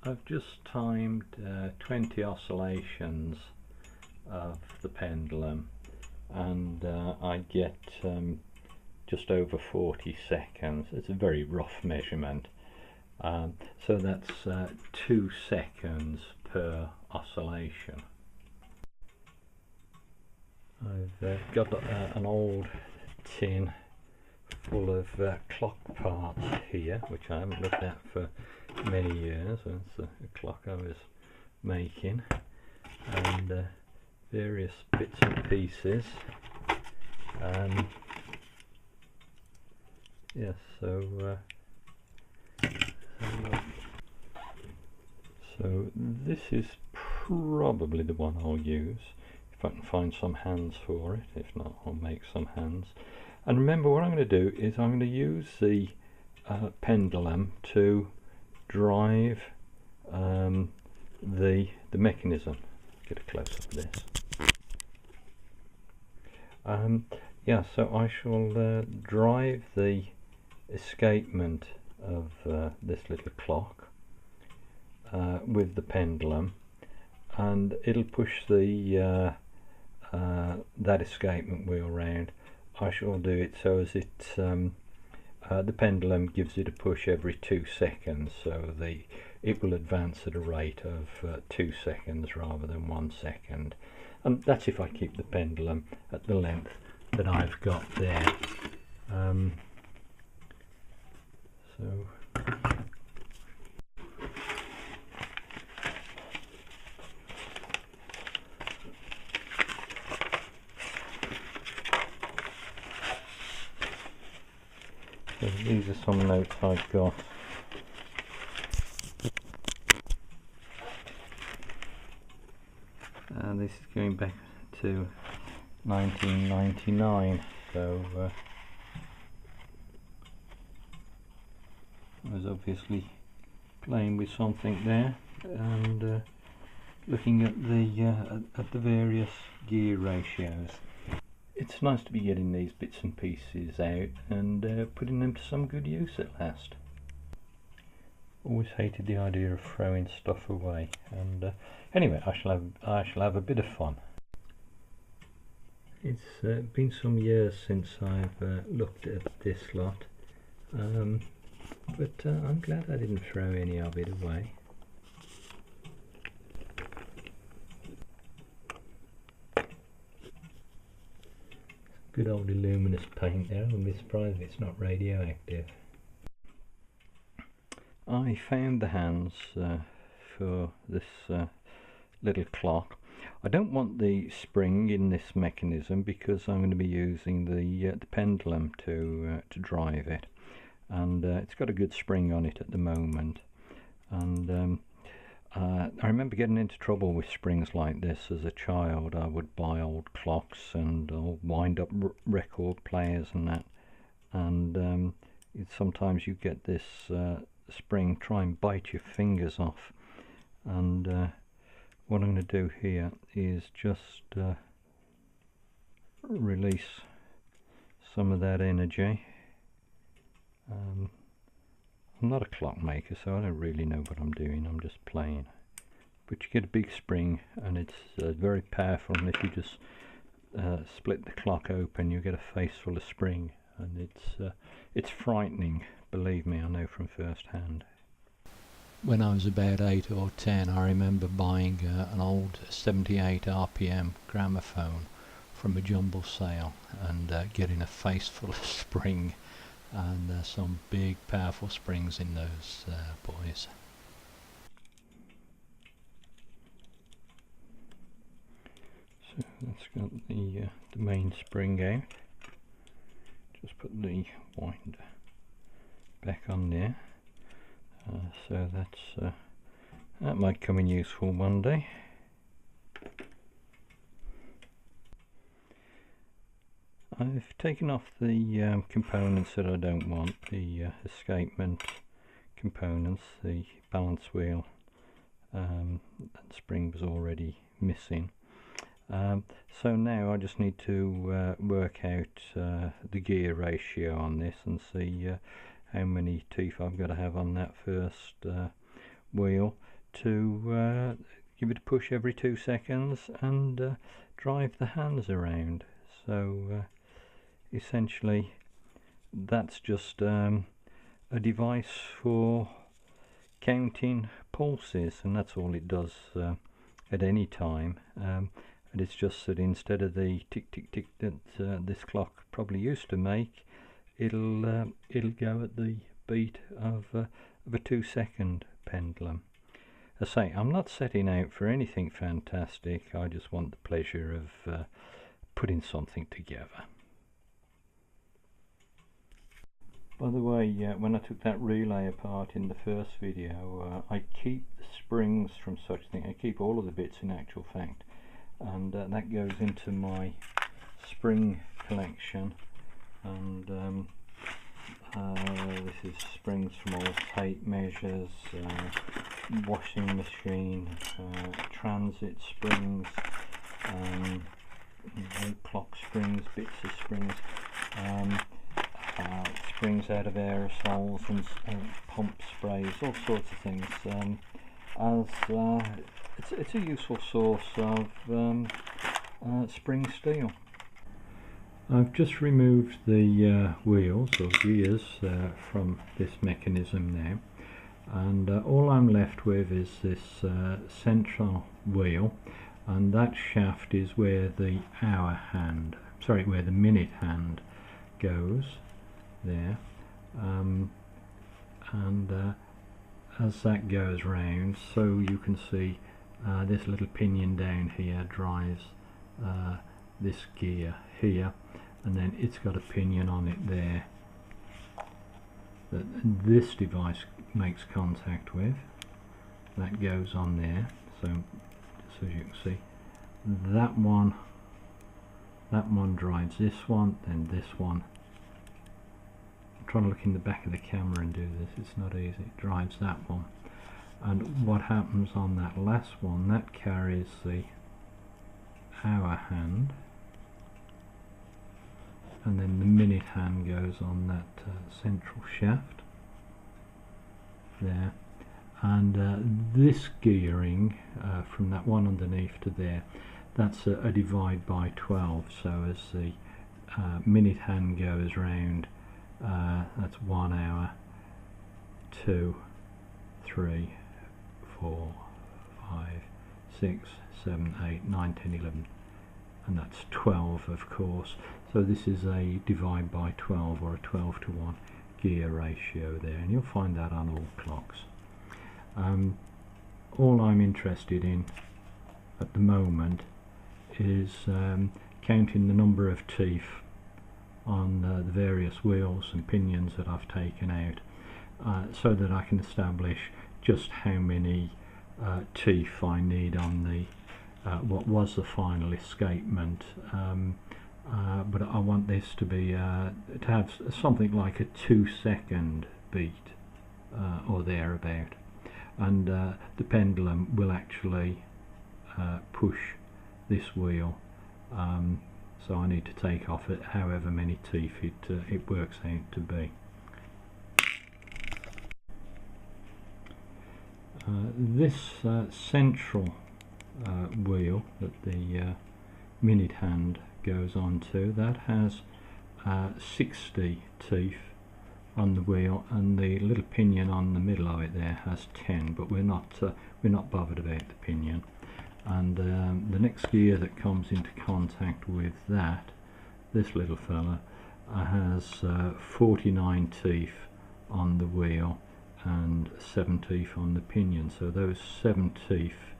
I've just timed 20 oscillations of the pendulum, and I get just over 40 seconds. It's a very rough measurement, so that's 2 seconds per oscillation. I've got an old tin full of clock parts here, which I haven't looked at for many years. That's a clock I was making, and various bits and pieces. Yes, so this is probably the one I'll use if I can find some hands for it. If not, I'll make some hands. And remember, what I'm going to do is I'm going to use the pendulum to drive the mechanism. Get a close up of this. Yeah, so I shall drive the escapement of this little clock with the pendulum, and it'll push the that escapement wheel round. I shall do it so as it the pendulum gives it a push every 2 seconds, so it will advance at a rate of 2 seconds rather than 1 second, and that's if I keep the pendulum at the length that I've got there. So these are some notes I've got. And this is going back to 1999, so I was obviously playing with something there, and looking at the various gear ratios. It's nice to be getting these bits and pieces out and putting them to some good use at last. Always hated the idea of throwing stuff away, and anyway, I shall have a bit of fun. It's been some years since I've looked at this lot, but I'm glad I didn't throw any of it away. Good old luminous paint there. I wouldn't be surprised if it's not radioactive. I found the hands for this little clock. I don't want the spring in this mechanism because I'm going to be using the pendulum to drive it, and it's got a good spring on it at the moment. And I remember getting into trouble with springs like this as a child. I would buy old clocks and wind up record players and that, and sometimes you get this spring try and bite your fingers off, and what I'm going to do here is just release some of that energy. I'm not a clockmaker, so I don't really know what I'm doing. I'm just playing. But you get a big spring, and it's very powerful, and if you just split the clock open, you get a face full of spring, and it's frightening, believe me, I know from first hand. When I was about 8 or 10, I remember buying an old 78 RPM gramophone from a jumble sale, and getting a face full of spring, and some big powerful springs in those boys. So that's got the main spring out. Just put the winder back on there. So that might come in useful one day. I've taken off the components that I don't want, the escapement components, the balance wheel, and spring was already missing. So now I just need to work out the gear ratio on this and see how many teeth I've got to have on that first wheel to give it a push every 2 seconds and drive the hands around. So essentially that's just a device for counting pulses, and that's all it does at any time. And it's just that instead of the tick tick tick that this clock probably used to make, it'll go at the beat of a 2 second pendulum. I say, I'm not setting out for anything fantastic, I just want the pleasure of putting something together. By the way, when I took that relay apart in the first video, I keep the springs from such thing. I keep all of the bits in actual fact, and that goes into my spring collection. And this is springs from all tape measures, washing machine, transit springs, clock springs, bits of springs, springs out of aerosols and pump sprays, all sorts of things. It's a useful source of spring steel. I've just removed the wheels or gears from this mechanism now, and all I'm left with is this central wheel, and that shaft is where the where the minute hand goes there, and as that goes round, so you can see this little pinion down here drives this gear here, and then it's got a pinion on it there that this device makes contact with. That goes on there, so just as you can see, that one drives this one, then this one. I'm trying to look in the back of the camera and do this, it's not easy. It drives that one, and what happens on that last one, that carries the hour hand, and then the minute hand goes on that central shaft there, and this gearing from that one underneath to there, that's a divide by 12, so as the minute hand goes round, that's 1 hour, 2, 3, 4, 5, 6, 7, 8, 9, 10, 11, and that's 12 of course. So this is a divide by 12 or a 12 to 1 gear ratio there, and you'll find that on all clocks. All I'm interested in at the moment is counting the number of teeth on the various wheels and pinions that I've taken out, so that I can establish just how many teeth I need on the what was the final escapement. But I want this to be to have something like a 2 second beat or thereabout, and the pendulum will actually push this wheel, so I need to take off it however many teeth it works out to be. This central wheel that the minute hand goes on to, that has 60 teeth on the wheel, and the little pinion on the middle of it there has 10, but we're not bothered about the pinion. And the next gear that comes into contact with that, this little fella, has 49 teeth on the wheel and 7 teeth on the pinion, so those 7 teeth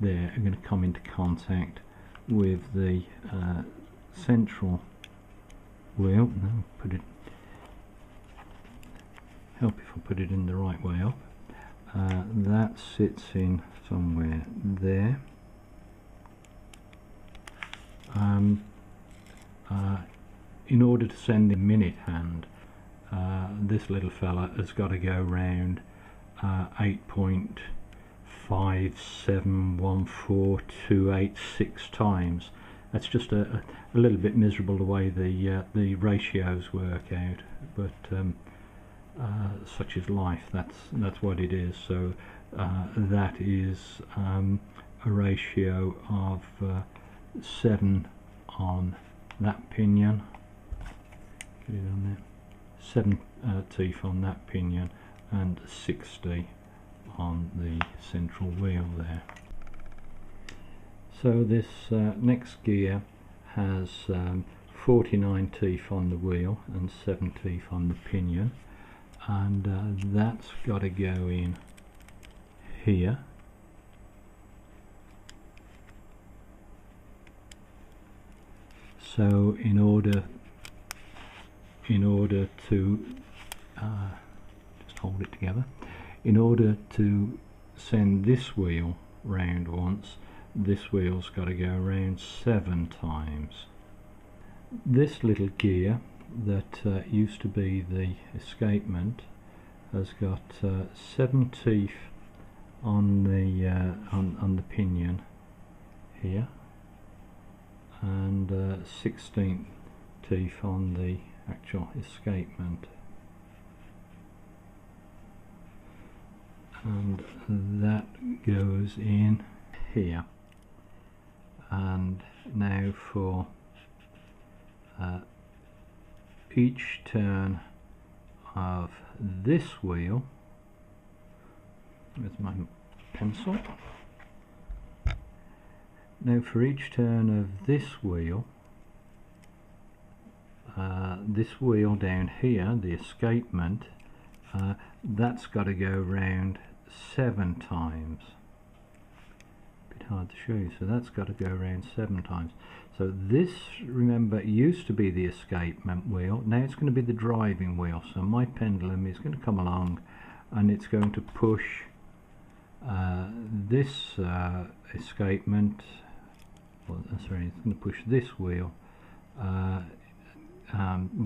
there are going to come into contact with the central wheel. Now put it, help if I put it in the right way up. That sits in somewhere there. In order to send the minute hand, this little fella has got to go round 8.5714286 times. That's just a little bit miserable the way the ratios work out, but such as life. That's what it is. So that is a ratio of 7 on that pinion. Get it on there. 7 teeth on that pinion and 60 on the central wheel there. So this next gear has 49 teeth on the wheel and 7 teeth on the pinion, and that's got to go in here. So in order to just hold it together, in order to send this wheel round once, this wheel's got to go around 7 times. This little gear that used to be the escapement has got 7 teeth on the pinion here, and 16 teeth on the actual escapement, and that goes in here. And now for each turn of this wheel, with my pencil, now for each turn of this wheel down here, the escapement, that's got to go round 7 times. Bit hard to show you, so that's got to go around 7 times. So this, remember, used to be the escapement wheel, now it's going to be the driving wheel. So my pendulum is going to come along and it's going to push this escapement, well, sorry, it's going to push this wheel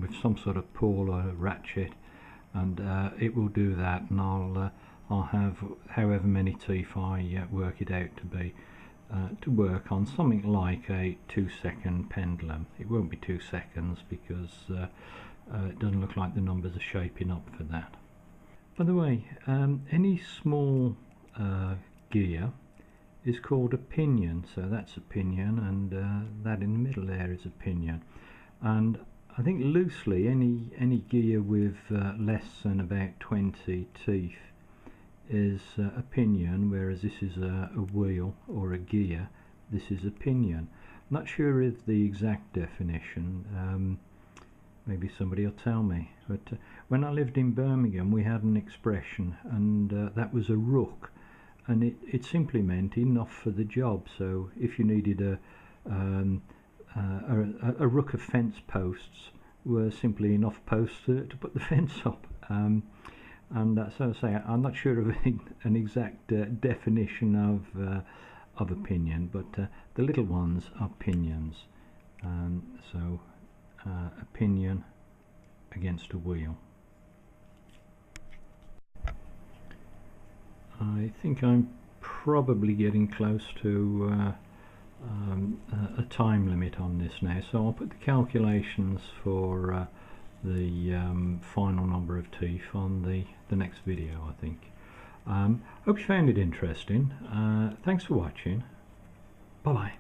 with some sort of pull or ratchet, and it will do that, and I'll have however many teeth I work it out to be, to work on something like a 2-second pendulum. It won't be 2 seconds because it doesn't look like the numbers are shaping up for that. By the way, any small gear is called a pinion, so that's a pinion, and that in the middle there is a pinion. And I think loosely any gear with less than about 20 teeth is a pinion, whereas this is a wheel or a gear. This is a pinion. Not sure of the exact definition, maybe somebody will tell me, but when I lived in Birmingham we had an expression, and that was a rook, and it simply meant enough for the job. So if you needed a rook of fence posts, were simply enough posts to put the fence up. And so I say, I'm not sure of an exact definition of a pinion, but the little ones are pinions. So a pinion against a wheel. I think I'm probably getting close to a time limit on this now, so I'll put the calculations for the final number of teeth on the next video, I think. Hope you found it interesting. Thanks for watching. Bye bye.